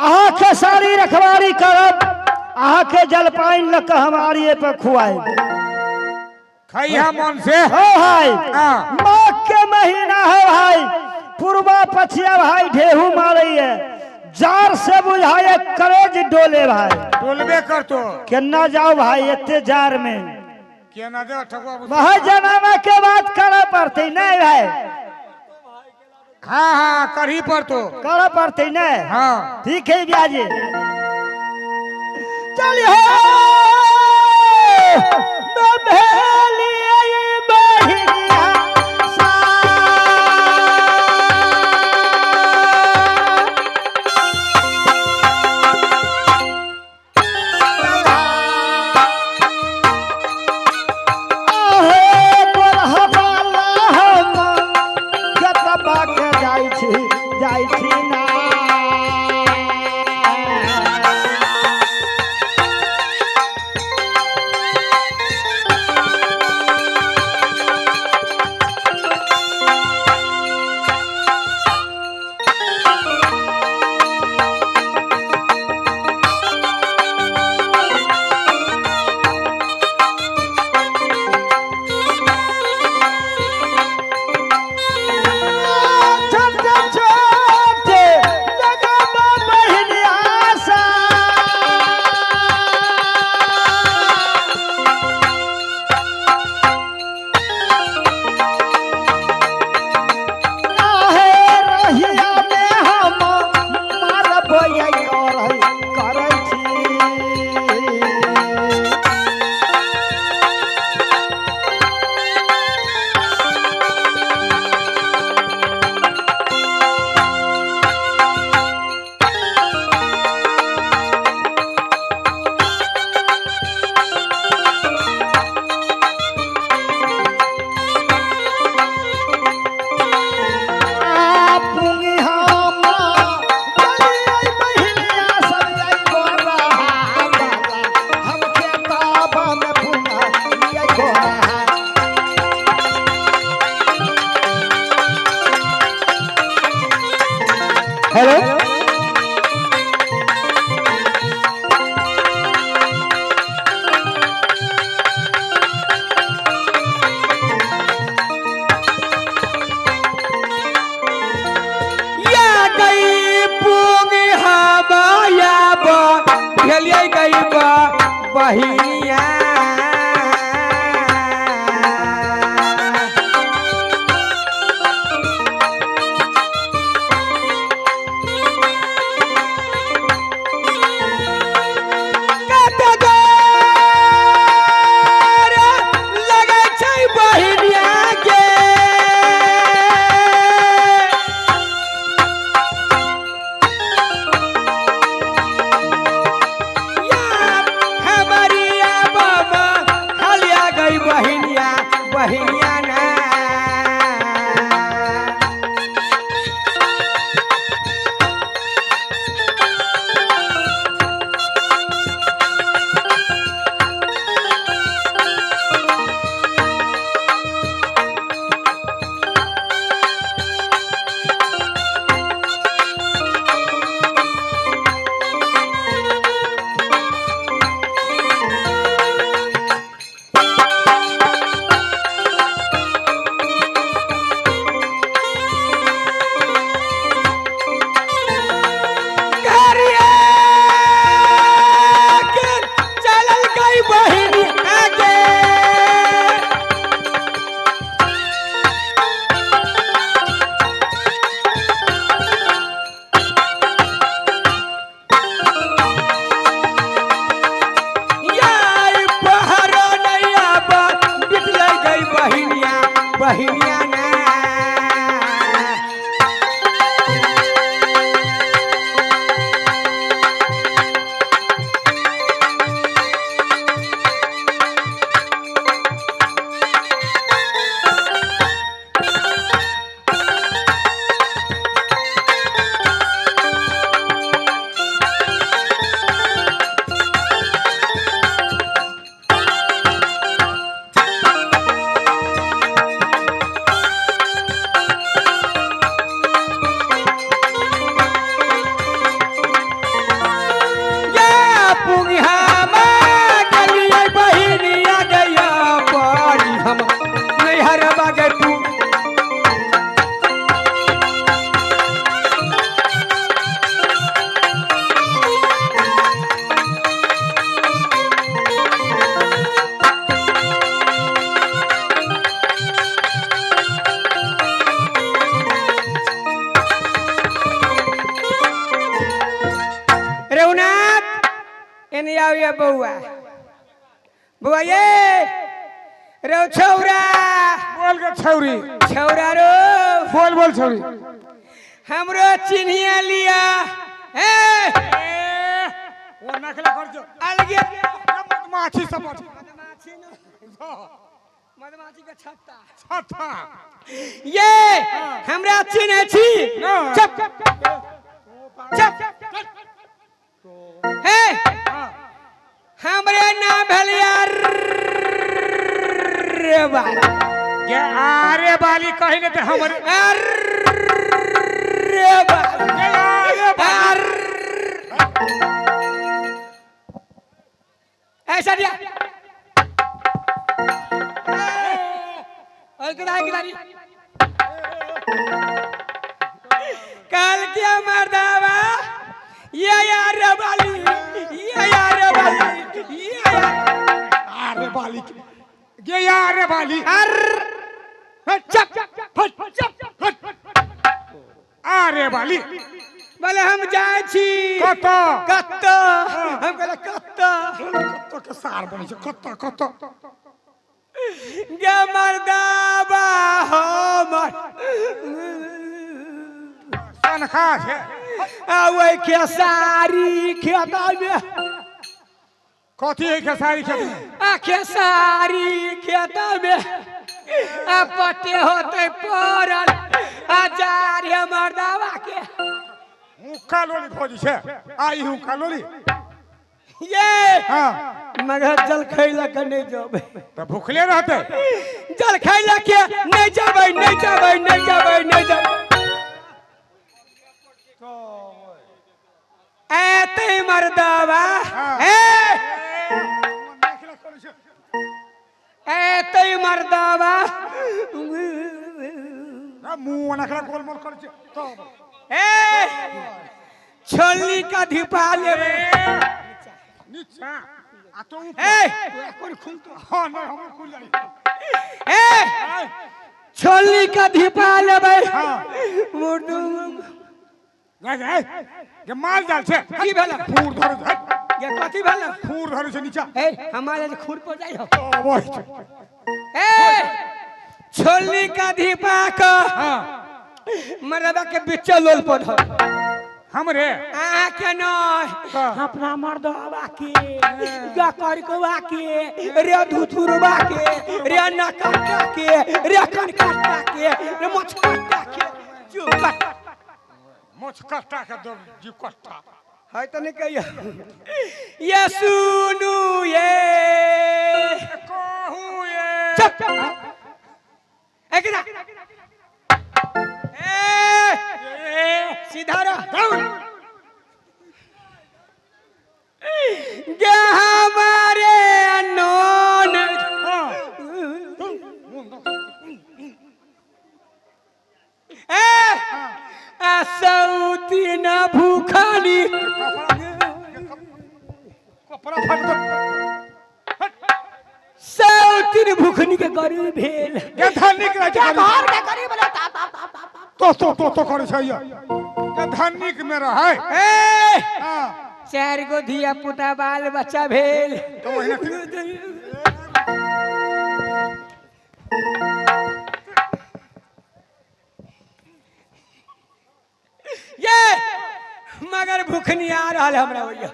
अहा के सारी रखवारी करब, अहा के जलपान लक हमारी पे खुआए खैया मन से हो भाई। माघ के महीना है भाई, पूर्वा पछिया भाई ढेहू मारई है, जार से बुझाए करेज डोले भाई। डोलबे कर तो केना जाओ भाई इतने जार में, केना दे ठगवा वह जनाना के बात करे पड़ती नहीं भाई। हाँ हाँ करही पर तो करे पड़ती नहीं। हाँ ठीक है ब्याजी चलिए हेलो या गई पूंग हमाया बा भेलिए गई बा बहिनिया हमारी नहीं आओ ये बउआ बउआ ये रो छौरा बोल के छौरी छौरा रो बोल बोल छौरी हमरो चिन्हिया लिया ए वो नखला कर जो अलगे मधमाछी सब मधमाछी न मधमाछी का छत्ता छत्ता ये हमरा चिन्ह छी चुप चुप हे हमरे नाम भेल यार रे बाली के आरे बाली कहि ने ते हमरे रे बाली के आरे बाली ऐसा दिया और किधर कल क्या मर्दावा ये यार रे बाली ये यार रे बाली ये यार आरे बाली के यारे बाली चप चप आरे बाली बोले हम जाए छी कत कत्त हम कहले कत्त तो के सार बने छै कत गे मर्दावा हमर तनखा छै आवे के सारी खेता में कथी है के सारी खेती आखे सारी खेता में आ पट्टे होते पड़ल हजार है मर्दावा के हुक्का लोली खोजी छै आई हुक्का लोली ये हां मगर जल खैला के नहीं जाबे त भूखले रहते जल खैला के नहीं जाबे नहीं जाबे नहीं जाबे नहीं जाबे ऐते मर्दावा ऐते मर्दावा मुंह नखरा गोलमोल कर छै तो ए छोली का धिपा लेबे नीचा आ तो ए कोन खुल तो हां नहीं हम खुल जाई ए छोली का धिपा लेबे हां मुर्दू गए के माल जाल छै की भेला खूर धर छै ये कथी भेला खूर धर छै नीचा ए हमारे जे खूर पर जाई हो ओए ए छोली का धिपा का हां मर्दावा के बीच लोल पर धर हमरे आ के नहीं अपना मर्दवा के गा करकवा के रे धुथुरवा के रे नकाटा के रे कनकाटा के रे मछकाटा के चुप मोछ कट्टा के दो जी कट्टा है तो नहीं कहिया ये सुनु ये कहू ये चुप एकरा ए सीधा रह गे हमारे नौन सऊती न भूखानी कपड़ा फट दो सऊती भूखनी के गरीब भेल के धनिक रह क्या घर के गरीब बोला तो करे छै के धनिक में रहे ए हां चार गो धिया पुता बाल बच्चा भेल तो ये मगर भूखनी आ रहा है हमरा भैया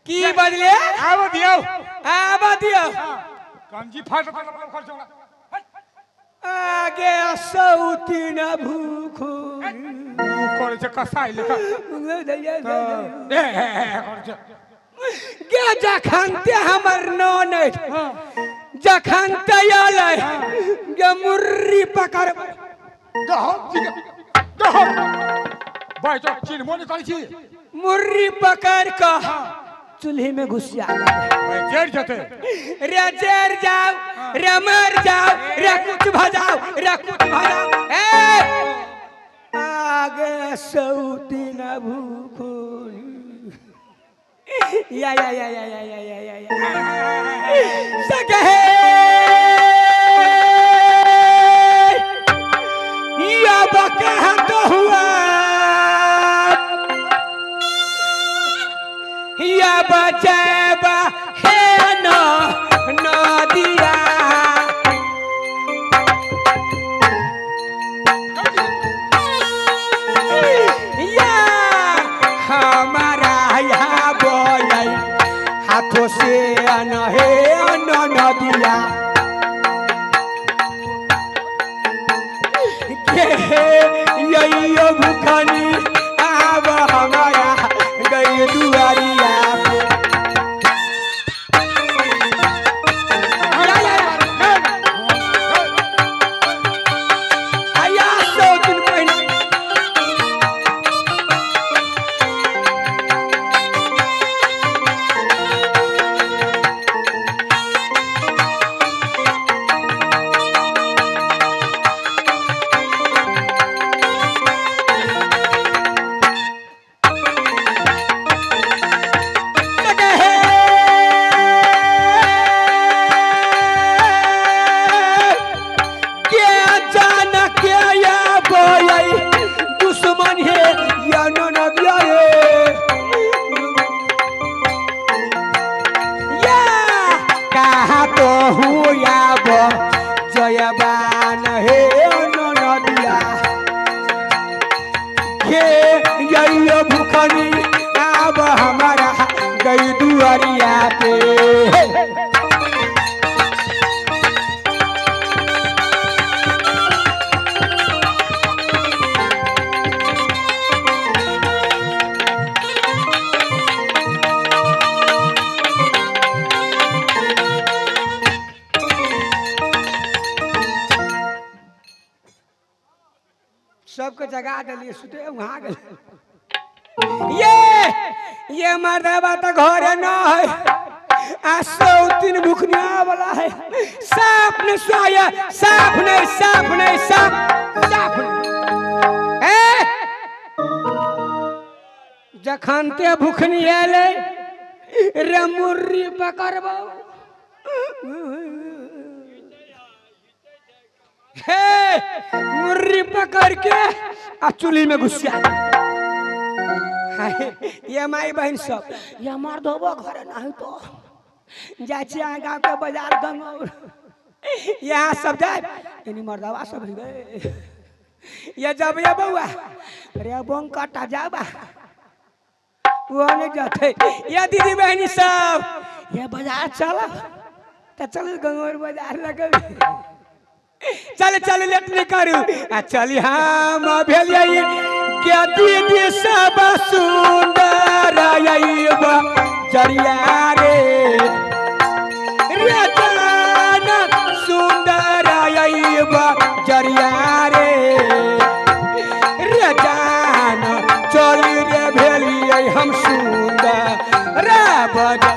की बदले आब दियो कंजी फाट खर्च होला आगे सऊती न भूखो करे छै कसाई लेखा गे जखनते हमर नौन जखनते आले गे मुर्री पकड़ भाई तो चिन्ह निकाल छी मुर्री पकड़ के चूल्हे में घुसिया भाई जेड़ जते रे जेर जाओ रे मर जाओ रे कुछ भजाओ रे कुछ भजाओ ए आगे सऊती न भूखो या सगे या बकहा तो हुआ खोसे अनहे अन नदिया के यही भूखनी अब हमारा गई दुआरिया पे आया 100 दिन पहले दुश्मन है या नबिया या कहा तो हूँ या जयबान है नदिया के यही भूखनी अब हमारा गई दुआरिया पे सबके जगा दिलिए सुते वहां गए ये मर्दबा तो घरे न है आ 100 दिन भूखनिया वाला है साफ ने सोया साफ नहीं साफ ए जखन ते भूखनी एले रे मुर्री पकड़बो मुर्री पकड़ के आ चूल्ही में घुसिया ये माई बहन सब ये मार दो घर नहीं तो जाए गाँव के बाजार गंगौर यहाँ सब जाए इन मर्दवा सब गए ये जब ये बउआ अरे बोंग काटा जाबा वो नहीं जाते ये दीदी बहनी सब ये बाजार चलो तो चल गंगौर बाजार लगे चल लेट नहीं करू चली हम भेलिए क्या दीदी सब सुंदर जरिया रे जान सुंदर जरिया रे जान चली रे भेलिए हम सुंदर रे बजा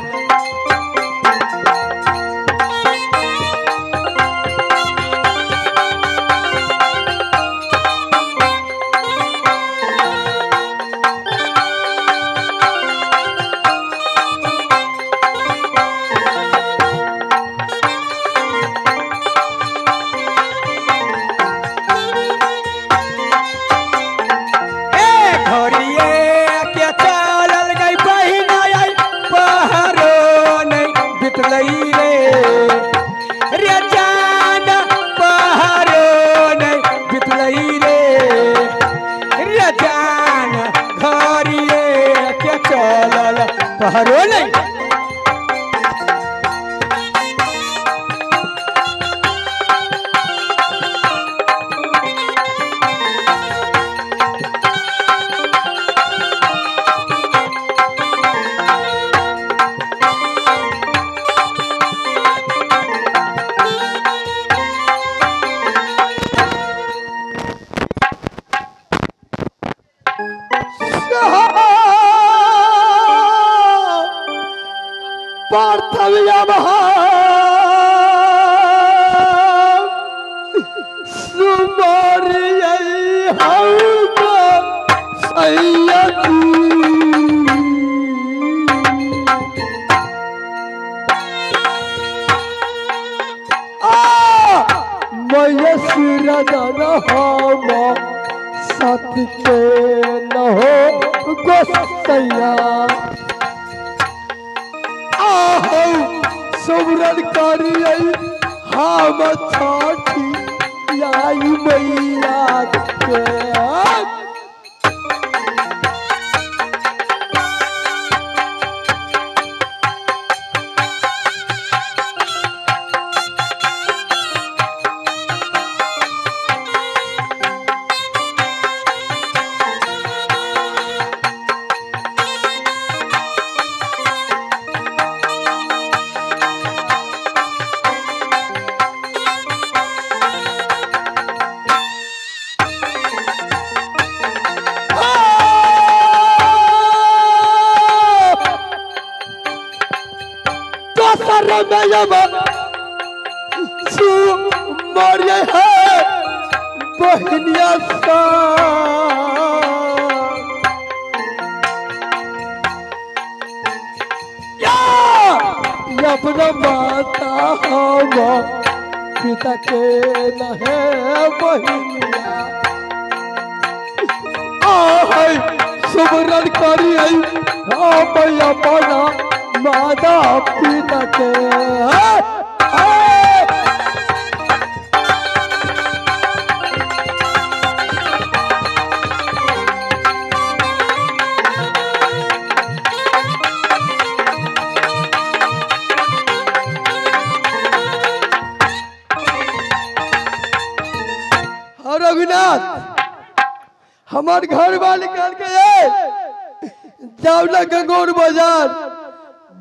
पहरो नहीं में जब सु मर है बहनिया सा अपना माता हम पिता के न है बहनिया सुमरन करी हम अपना माता पिता के रघुनाथ हमार घर वाले निकाल के जावला गंगौर बाजार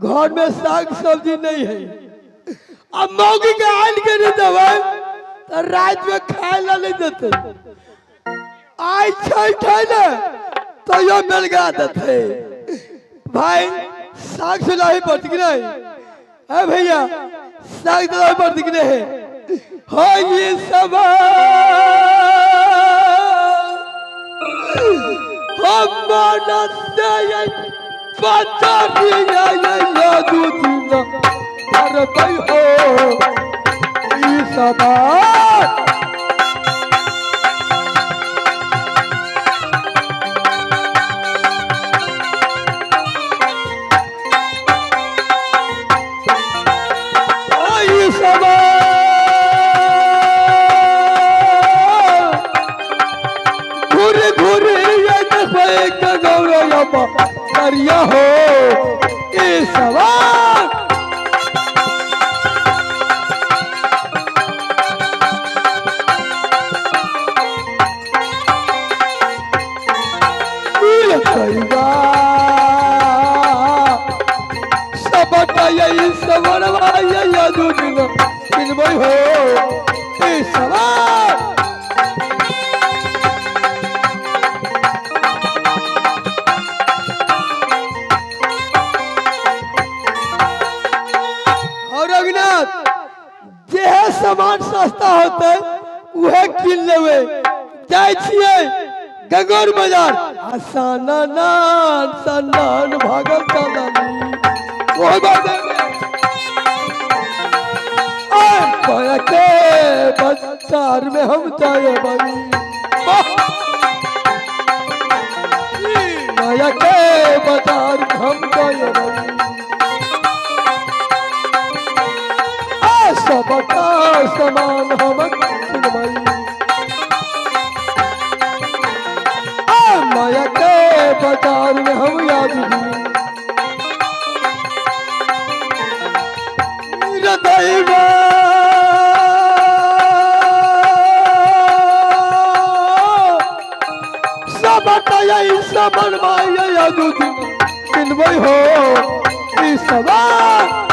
घर में साग सब्जी नहीं है अब मौगी के आन के नहीं देवे तो रात में खाए ला नहीं देते आज छठ है ना तो यो मिल गया देते भाई साग सुलाही पड़ती कि नहीं है भैया साग सुलाही पड़ती कि नहीं हो ये सब करिया हो ये सवाल सब यही सवरवा ये दूध हो ये सवाल सामान सस्ता होते वह किन लेवे जाय छिए गंगौर बाजार आसानान सन्नान भागल चलानी वो बात है के बाजार में हम जाए बनी माया के बाजार में हम जाए बनी सबका समान हम माया के बाजार में हम याद दैवा सबका यही समान माया याद दिन हो इस सवाल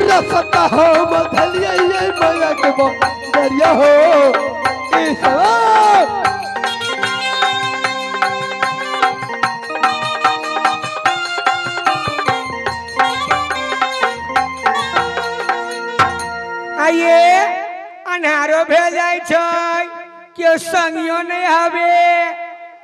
रसता हम धलिया ये माया के दरिया हो इस आइए अन्हारो भेल जाय छै के संगियो नहीं हवे